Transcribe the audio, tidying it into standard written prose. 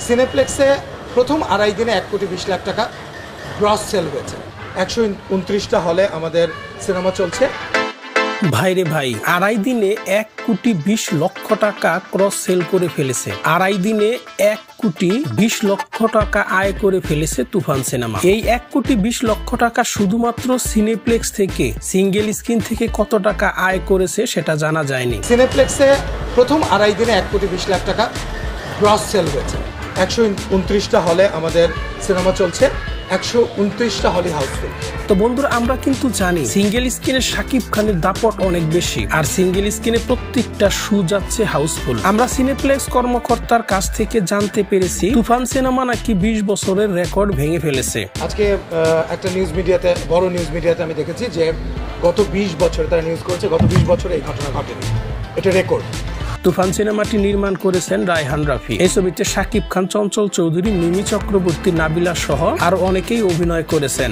সিনেপ্লেক্সে প্রথম 2.5 দিনে 1,20,00,000 টাকা গ্রস সেল হয়েছে। 129টা হলে আমাদের সিনেমা চলছে। ভাইরে ভাই, 2.5 দিনে 1,20,00,000 টাকা ক্রস সেল করে ফেলেছে। 2.5 দিনে 1,20,00,000 টাকা আয় করে ফেলেছে তুফান সিনেমা। এই 1,20,00,000 টাকা শুধুমাত্র সিনেপ্লেক্স থেকে, সিঙ্গেল স্ক্রিন থেকে কত টাকা আয় করেছে সেটা জানা যায়নি। সিনেপ্লেক্সে প্রথম 2.5 দিনে 1,20,00,000 টাকা গ্রস সেল হয়েছে। 129টা হলে আমাদের সিনেমা চলছে। 129টা হলে হাউসফুল। তো বন্ধুরা, আমরা কিন্তু জানি সিঙ্গেল স্ক্রিনে শাকিব খানের দাপট অনেক বেশি, আর সিঙ্গেল স্ক্রিনে প্রত্যেকটা শো যাচ্ছে হাউসফুল। আমরা সিনেপ্লেক্স কর্মকর্তার কাছ থেকে জানতে পেরেছি তুফান সিনেমা নাকি 20 বছরের রেকর্ড ভেঙে ফেলেছে। আজকে একটা নিউজ মিডিয়াতে, বড় নিউজ মিডিয়াতে আমি দেখেছি যে গত 20 বছরে তারা নিউজ করেছে, গত 20 বছরে এই ঘটনা ঘটেনি। এটা রেকর্ড। তুফান সিনেমাটি নির্মাণ করেছেন রায়হান রাফি। এই ছবিতে শাকিব খান, চঞ্চল চৌধুরী, মিমি চক্রবর্তী, নাবিলা সহ আরো অনেকেই অভিনয় করেছেন।